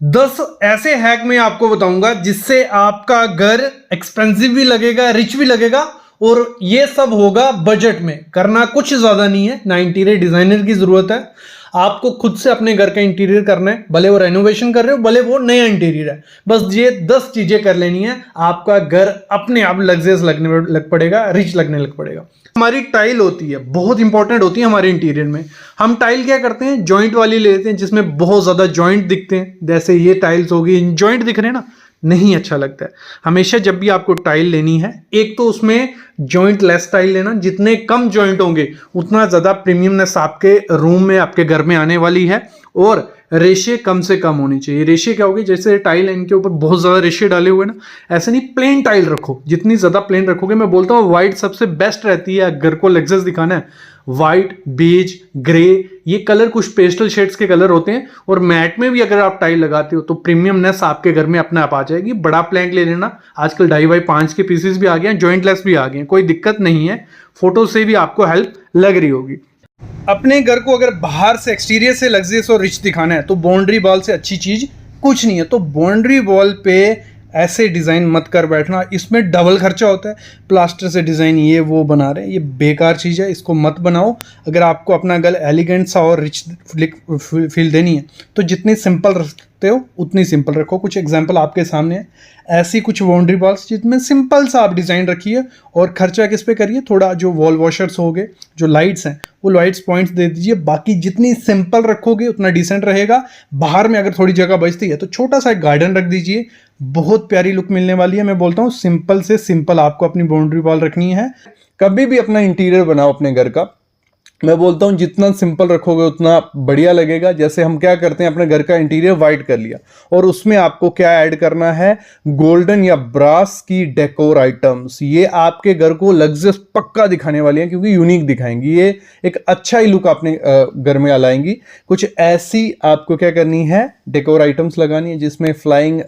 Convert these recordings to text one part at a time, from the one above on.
10 ऐसे हैक मैं आपको बताऊंगा जिससे आपका घर एक्सपेंसिव भी लगेगा, रिच भी लगेगा, और ये सब होगा बजट में। करना कुछ ज्यादा नहीं है, ना इंटीरियर डिजाइनर की जरूरत है। आपको खुद से अपने घर का इंटीरियर करना है, भले वो रेनोवेशन कर रहे हो, भले वो नया इंटीरियर है। बस ये 10 चीजें कर लेनी है, आपका घर अपने आप लग्जरियस लगने लग पड़ेगा, रिच लगने लग पड़ेगा। हमारी टाइल होती है, बहुत इंपॉर्टेंट होती है हमारे इंटीरियर में। हम टाइल क्या करते हैं, जॉइंट वाली लेते हैं जिसमें बहुत ज्यादा जॉइंट दिखते हैं। जैसे ये टाइल्स होगी, जॉइंट दिख रहे हैं ना, नहीं अच्छा लगता है। हमेशा जब भी आपको टाइल लेनी है, एक तो उसमें जॉइंट लेस टाइल लेना। जितने कम जॉइंट होंगे उतना ज्यादा प्रीमियमनेस आपके रूम में, आपके घर में आने वाली है। और रेशे कम से कम होनी चाहिए। रेशे क्या होगी, जैसे टाइल है इनके ऊपर बहुत ज्यादा रेशे डाले हुए ना, ऐसे नहीं, प्लेन टाइल रखो। जितनी ज्यादा प्लेन रखोगे, मैं बोलता हूँ व्हाइट सबसे बेस्ट रहती है। घर को लग्जरियस दिखाना है, व्हाइट, बेज, ग्रे, ये कलर कुछ पेस्टल शेड्स के कलर होते हैं। और मैट में भी अगर आप टाइल लगाते हो तो प्रीमियमनेस आपके घर में अपने आप आ जाएगी। बड़ा प्लैंक ले लेना, आजकल 2.5x5 के पीसेस भी आ गए हैं, जॉइंटलेस भी आ गए हैं, कोई दिक्कत नहीं है। फोटो से भी आपको हेल्प लग रही होगी। अपने घर को अगर बाहर से, एक्सटीरियर से लग्जरियस और रिच दिखाना है तो बाउंड्री वॉल से अच्छी चीज कुछ नहीं है। तो बाउंड्री वॉल पे ऐसे डिज़ाइन मत कर बैठना, इसमें डबल खर्चा होता है। प्लास्टर से डिज़ाइन ये वो बना रहे हैं, ये बेकार चीज़ है, इसको मत बनाओ। अगर आपको अपना घर एलिगेंट सा और रिच फील देनी है तो जितनी सिंपल रखते हो उतनी सिंपल रखो। कुछ एग्जांपल आपके सामने है, ऐसी कुछ बाउंड्री वॉल्स जिसमें सिंपल सा आप डिज़ाइन रखिए। और खर्चा किस पे करिए, थोड़ा जो वॉल वॉशर्स हो गए, जो लाइट्स हैं वो लाइट्स पॉइंट्स दे दीजिए। बाकी जितनी सिंपल रखोगे उतना डिसेंट रहेगा। बाहर में अगर थोड़ी जगह बचती है तो छोटा सा एक गार्डन रख दीजिए, बहुत प्यारी लुक मिलने वाली है। मैं बोलता हूँ सिंपल से सिंपल आपको अपनी बाउंड्री वॉल रखनी है। कभी भी अपना इंटीरियर बनाओ अपने घर का, मैं बोलता हूँ जितना सिंपल रखोगे उतना बढ़िया लगेगा। जैसे हम क्या करते हैं, अपने घर का इंटीरियर वाइट कर लिया और उसमें आपको क्या ऐड करना है, गोल्डन या ब्रास की डेकोर आइटम्स। ये आपके घर को लग्जरियस पक्का दिखाने वाली हैं, क्योंकि यूनिक दिखाएंगी। ये एक अच्छा ही लुक अपने घर में लाएंगी। कुछ ऐसी आपको क्या करनी है, डेकोर आइटम्स लगानी है जिसमें फ्लाइंग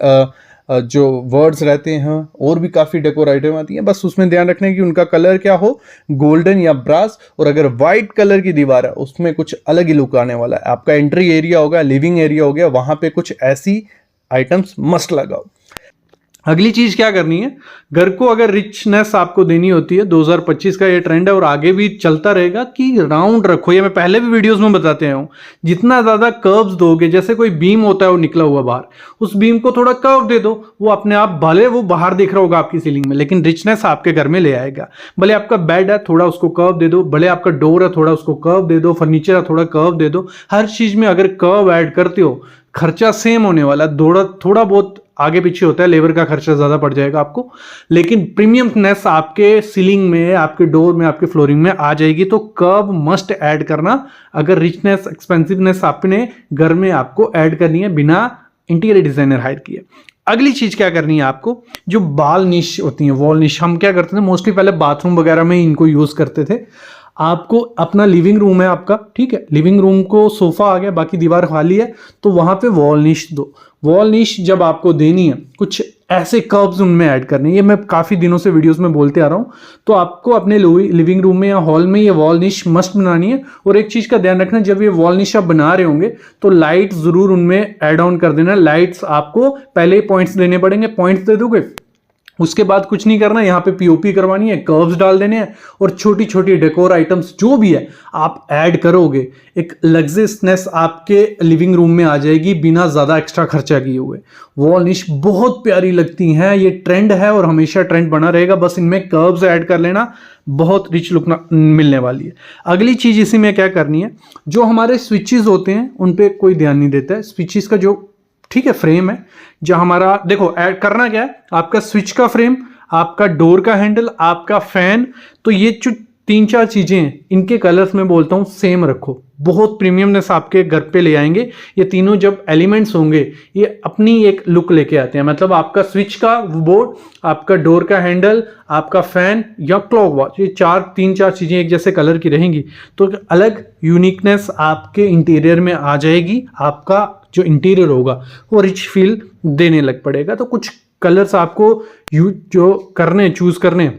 जो वर्ड्स रहते हैं, और भी काफ़ी डेकोर आइटम आती हैं। बस उसमें ध्यान रखना है कि उनका कलर क्या हो, गोल्डन या ब्रास। और अगर वाइट कलर की दीवार है उसमें कुछ अलग ही लुक आने वाला है। आपका एंट्री एरिया हो गया, लिविंग एरिया हो गया, वहां पे कुछ ऐसी आइटम्स मस्ट लगाओ। अगली चीज क्या करनी है, घर को अगर रिचनेस आपको देनी होती है, 2025 का ये ट्रेंड है और आगे भी चलता रहेगा कि राउंड रखो। ये मैं पहले भी वीडियोस में बताते आया हूं। जितना ज्यादा कर्व्स दोगे, जैसे कोई बीम होता है वो निकला हुआ बाहर, उस बीम को थोड़ा कर्व दे दो, वो अपने आप, भले वो बाहर दिख रहा होगा आपकी सीलिंग में, लेकिन रिचनेस आपके घर में ले आएगा। भले आपका बेड है, थोड़ा उसको कर्व दे दो, भले आपका डोर है, थोड़ा उसको कर्व दे दो, फर्नीचर है, थोड़ा कर्व दे दो। हर चीज में अगर कर्व ऐड करते हो, खर्चा सेम होने वाला, थोड़ा बहुत आगे पीछे होता है, लेबर का खर्चा ज्यादा पड़ जाएगा आपको, लेकिन प्रीमियमनेस आपके सीलिंग में, आपके डोर में, आपके फ्लोरिंग में आ जाएगी। तो कर्व मस्ट ऐड करना अगर रिचनेस, एक्सपेंसिवनेस आपने घर में आपको ऐड करनी है बिना इंटीरियर डिजाइनर हायर किए। अगली चीज क्या करनी है आपको, जो बाल निश होती है, वॉल निश, हम क्या करते थे मोस्टली पहले बाथरूम वगैरह में इनको यूज करते थे। आपको अपना लिविंग रूम है आपका, ठीक है, लिविंग रूम को सोफा आ गया, बाकी दीवार खाली है, तो वहां पे वॉल निश दो। वॉल निश जब आपको देनी है, कुछ ऐसे कर्व्स उनमें ऐड करने, ये मैं काफी दिनों से वीडियोस में बोलते आ रहा हूं। तो आपको अपने लिविंग रूम में या हॉल में ये वॉल निश मस्ट बनानी है। और एक चीज का ध्यान रखना, जब ये वॉल निश आप बना रहे होंगे तो लाइट जरूर उनमें ऐड ऑन कर देना। लाइट्स आपको पहले ही पॉइंट्स देने पड़ेंगे, पॉइंट्स दे दोगे उसके बाद कुछ नहीं करना, यहाँ पे पीओपी करवानी है, कर्व्स डाल देने हैं, और छोटी छोटी डेकोर आइटम्स जो भी है आप ऐड करोगे, एक लग्जरियसनेस आपके लिविंग रूम में आ जाएगी बिना ज्यादा एक्स्ट्रा खर्चा किए हुए। वॉल निश बहुत प्यारी लगती हैं, ये ट्रेंड है और हमेशा ट्रेंड बना रहेगा। बस इनमें कर्व्स ऐड कर लेना, बहुत रिच लुक मिलने वाली है। अगली चीज इसी में क्या करनी है, जो हमारे स्विचेस होते हैं उन पे कोई ध्यान नहीं देता है। स्विचेस का जो, ठीक है, फ्रेम है, जो हमारा, देखो ऐड करना क्या है, आपका स्विच का फ्रेम, आपका डोर का हैंडल, आपका फैन, तो ये जो 3-4 चीजें हैं, इनके कलर्स में बोलता हूं सेम रखो, बहुत प्रीमियमनेस आपके घर पे ले आएंगे। ये तीनों जब एलिमेंट्स होंगे ये अपनी एक लुक लेके आते हैं। मतलब आपका स्विच का बोर्ड, आपका डोर का हैंडल, आपका फैन या क्लॉक वॉच, ये 3-4 चीजें एक जैसे कलर की रहेंगी तो अलग यूनिकनेस आपके इंटीरियर में आ जाएगी। आपका जो इंटीरियर होगा वो रिच फील देने लग पड़ेगा। तो कुछ कलर्स आपको जो चूज करने,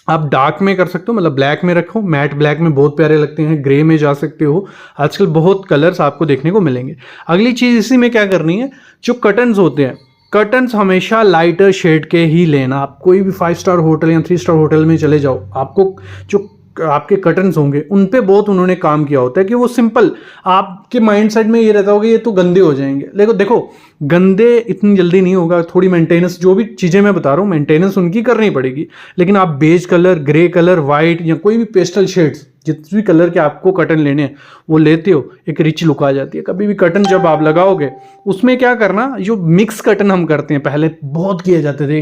आप डार्क में कर सकते हो, मतलब ब्लैक में रखो, मैट ब्लैक में बहुत प्यारे लगते हैं, ग्रे में जा सकते हो, आजकल बहुत कलर्स आपको देखने को मिलेंगे। अगली चीज़ इसी में क्या करनी है, जो कर्टन्स होते हैं, कर्टन्स हमेशा लाइटर शेड के ही लेना। आप कोई भी 5 स्टार होटल या 3 स्टार होटल में चले जाओ, आपको जो आपके कर्टन्स होंगे उन पे बहुत उन्होंने काम किया होता है कि वो सिंपल, आपके माइंड सेट में ये रहता होगा ये तो गंदे हो जाएंगे, लेकिन देखो गंदे इतनी जल्दी नहीं होगा, थोड़ी मेंटेनेंस, जो भी चीज़ें मैं बता रहा हूँ मेंटेनेंस उनकी करनी पड़ेगी। लेकिन आप beige colour, grey colour, white या कोई भी पेस्टल शेड्स, जितने भी कलर के आपको कर्टन लेने हैं वो लेते हो, एक रिच लुक आ जाती है। कभी भी कर्टन जब आप लगाओगे उसमें क्या करना, जो मिक्स कर्टन हम करते हैं पहले बहुत किए जाते थे,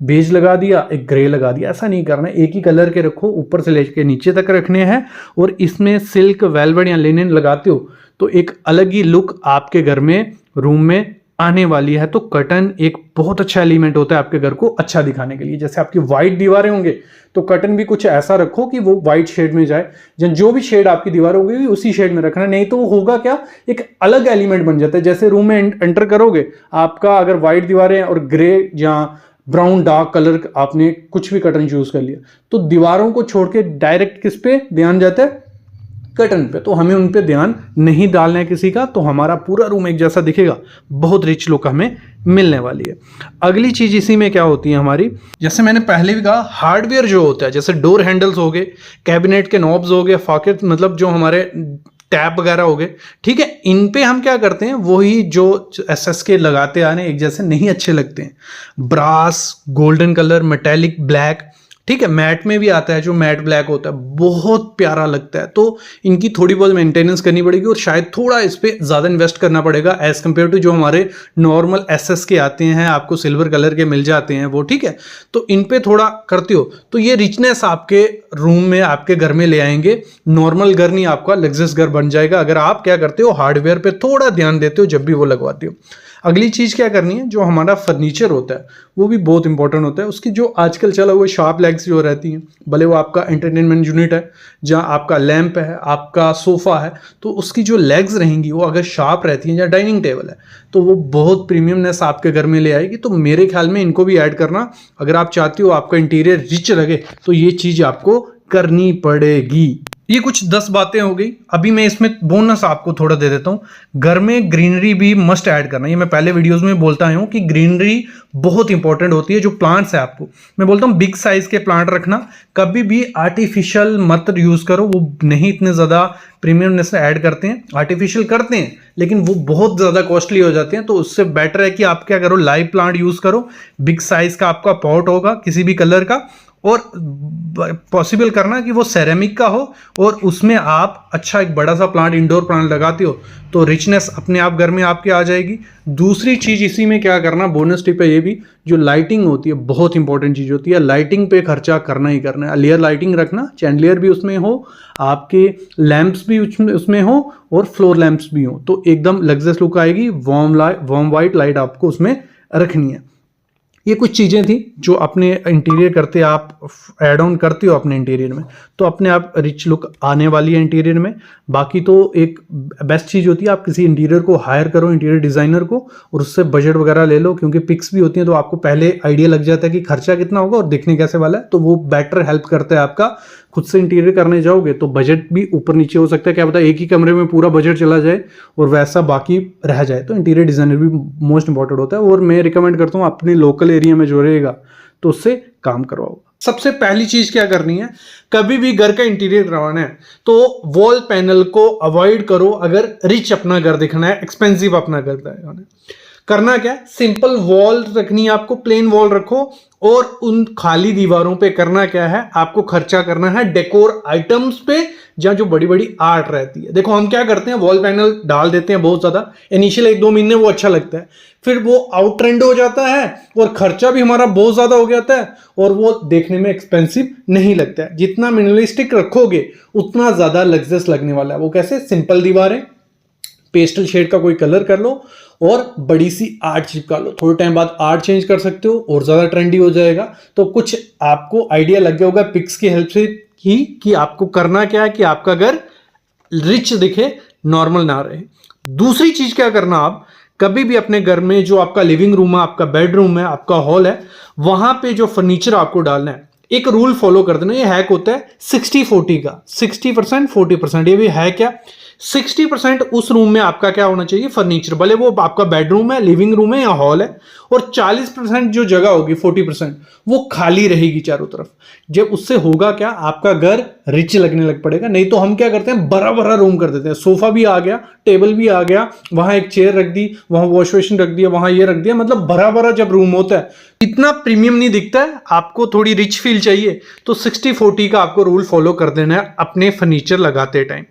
बेज लगा दिया एक ग्रे लगा दिया, ऐसा नहीं करना, एक ही कलर के रखो, ऊपर से लेके नीचे तक रखने हैं। और इसमें सिल्क, वेलवेट या लिनन लगाते हो तो एक अलग ही लुक आपके घर में, रूम में आने वाली है। तो कर्टन एक बहुत अच्छा एलिमेंट होता है आपके घर को अच्छा दिखाने के लिए। जैसे आपकी व्हाइट दीवारें होंगे तो कर्टन भी कुछ ऐसा रखो कि वो व्हाइट शेड में जाए, जो भी शेड आपकी दीवार होगी उसी शेड में रखना, नहीं तो वो होगा क्या, एक अलग एलिमेंट बन जाता है। जैसे रूम में एंटर करोगे, आपका अगर व्हाइट दीवारें और ग्रे या ब्राउन डार्क कलर आपने कुछ भी कर्टन चूज कर लिया तो दीवारों को छोड़ के डायरेक्ट किस पे ध्यान जाता है, कर्टन पे। तो हमें उन पे ध्यान नहीं डालना है किसी का, तो हमारा पूरा रूम एक जैसा दिखेगा, बहुत रिच लुक हमें मिलने वाली है। अगली चीज इसी में क्या होती है हमारी, जैसे मैंने पहले भी कहा, हार्डवेयर जो होता है, जैसे डोर हैंडल्स हो गए, कैबिनेट के नॉब्स हो गए, फॉकेट मतलब जो हमारे टैप वगैरह हो गए, ठीक है, इन पे हम क्या करते हैं, वही जो एसएस के लगाते आ रहे हैं एक जैसे नहीं अच्छे लगते हैं, brass, golden colour, metallic black, ठीक है, मैट में भी आता है जो मैट ब्लैक होता है, बहुत प्यारा लगता है। तो इनकी थोड़ी बहुत मेंटेनेंस करनी पड़ेगी और शायद थोड़ा इस पे ज़्यादा इन्वेस्ट करना पड़ेगा एज कम्पेयर टू जो हमारे नॉर्मल एसएस के आते हैं, आपको सिल्वर कलर के मिल जाते हैं वो, ठीक है। तो इन पे थोड़ा करते हो तो ये रिचनेस आपके रूम में, आपके घर में ले आएंगे। नॉर्मल घर नहीं, आपका लग्जरियस घर बन जाएगा अगर आप क्या करते हो, हार्डवेयर पे थोड़ा ध्यान देते हो जब भी वो लगवाते हो। अगली चीज़ क्या करनी है, जो हमारा फर्नीचर होता है वो भी बहुत इंपॉर्टेंट होता है। उसकी जो आजकल चला हुआ शार्प लेग्स जो रहती हैं, भले वो आपका एंटरटेनमेंट यूनिट है, जहाँ आपका लैंप है, आपका सोफ़ा है, तो उसकी जो लेग्स रहेंगी वो अगर शार्प रहती हैं, या डाइनिंग टेबल है, तो वो बहुत प्रीमियमनेस आपके घर में ले आएगी। तो मेरे ख्याल में इनको भी ऐड करना, अगर आप चाहते हो आपका इंटीरियर रिच लगे तो ये चीज़ आपको करनी पड़ेगी। ये कुछ 10 बातें हो गई। अभी मैं इसमें बोनस आपको थोड़ा दे देता हूँ, घर में ग्रीनरी भी मस्ट ऐड करना। ये मैं पहले वीडियोस में बोलता आया हूँ कि ग्रीनरी बहुत इंपॉर्टेंट होती है। जो प्लांट्स है, आपको मैं बोलता हूँ बिग साइज के प्लांट रखना, कभी भी आर्टिफिशियल मत यूज करो, वो नहीं इतने ज्यादा प्रीमियमनेस ऐड करते हैं। आर्टिफिशियल करते हैं लेकिन वो बहुत ज्यादा कॉस्टली हो जाते हैं, तो उससे बेटर है कि आप क्या करो, लाइव प्लांट यूज करो। बिग साइज का आपका पॉट होगा किसी भी कलर का, और पॉसिबल करना कि वो सेरेमिक का हो, और उसमें आप अच्छा एक बड़ा सा प्लांट, इंडोर प्लांट लगाते हो तो रिचनेस अपने आप घर में आपके आ जाएगी। दूसरी चीज़ इसी में क्या करना, बोनस टिप है ये भी, जो लाइटिंग होती है बहुत इंपॉर्टेंट चीज़ होती है। लाइटिंग पे खर्चा करना ही करना है। लेयर लाइटिंग रखना, चैंडलियर भी उसमें हो, आपके लैंप्स भी उसमें हो, और फ्लोर लैंप्स भी हो, तो एकदम लग्जरियस लुक आएगी। वार्म वाइट लाइट आपको उसमें रखनी है। ये कुछ चीज़ें थी जो अपने इंटीरियर करते आप ऐड ऑन करते हो अपने इंटीरियर में, तो अपने आप रिच लुक आने वाली है इंटीरियर में। बाकी तो एक बेस्ट चीज़ होती है, आप किसी इंटीरियर को हायर करो, इंटीरियर डिज़ाइनर को, और उससे बजट वगैरह ले लो, क्योंकि पिक्स भी होती हैं तो आपको पहले आइडिया लग जाता है कि खर्चा कितना होगा और दिखने कैसे वाला है, तो वो बेटर हेल्प करता है आपका। खुद से इंटीरियर करने जाओगे तो बजट भी ऊपर नीचे हो सकता है, क्या पता एक ही कमरे में पूरा बजट चला जाए और वैसा बाकी रह जाए। तो इंटीरियर डिज़ाइनर भी मोस्ट इंपॉर्टेंट होता है, और मैं रिकमेंड करता हूँ अपने लोकल एरिया में जो रहेगा तो उससे काम करवाओ। सबसे पहली चीज क्या करनी है, कभी भी घर का इंटीरियर करवाना है तो वॉल पैनल को अवॉइड करो। अगर रिच अपना घर दिखना है, एक्सपेंसिव अपना घर दिखना है, करना क्या, सिंपल वॉल रखनी है आपको, प्लेन वॉल रखो, और उन खाली दीवारों पे करना क्या है, आपको खर्चा करना है डेकोर आइटम्स पे, जहां जो बड़ी बड़ी आर्ट रहती है। देखो हम क्या करते हैं, वॉल पैनल डाल देते हैं बहुत ज्यादा, इनिशियल 1-2 महीने वो अच्छा लगता है, फिर वो आउट ट्रेंड हो जाता है और खर्चा भी हमारा बहुत ज्यादा हो जाता है, और वो देखने में एक्सपेंसिव नहीं लगता है। जितना मिनिमलिस्टिक रखोगे उतना ज्यादा लग्जरियस लगने वाला है। वो कैसे, सिंपल दीवारें, पेस्टल शेड का कोई कलर कर लो, और बड़ी सी आर्ट चिपका लो। थोड़े टाइम बाद आर्ट चेंज कर सकते हो और ज़्यादा ट्रेंडी हो जाएगा। तो कुछ आपको आइडिया लग गया होगा पिक्स की हेल्प से ही कि आपको करना क्या है कि आपका घर रिच दिखे, नॉर्मल ना रहे। दूसरी चीज़ क्या करना, आप कभी भी अपने घर में जो आपका लिविंग रूम है, आपका बेडरूम है, आपका हॉल है, वहाँ पे जो फर्नीचर आपको डालना है, एक रूल फॉलो कर देना, ये हैक होता है 60-40 का, 60% 40%। ये भी है क्या, 60% उस रूम में आपका क्या होना चाहिए, फर्नीचर, भले वो आपका बेडरूम है, लिविंग रूम है या हॉल है, और 40% जो जगह होगी, 40% वो खाली रहेगी चारों तरफ। जब उससे होगा क्या, आपका घर रिच लगने लग पड़ेगा। नहीं तो हम क्या करते हैं, बड़ा बड़ा रूम कर देते हैं, सोफा भी आ गया, टेबल भी आ गया, वहां एक चेयर रख दी, वहां वॉश बेसिन रख दिया, वहां ये रख दिया, मतलब बड़ा बड़ा जब रूम होता है इतना प्रीमियम नहीं दिखता है। आपको थोड़ी रिच फील चाहिए तो 60-40 का आपको रूल फॉलो कर देना है अपने फर्नीचर लगाते टाइम।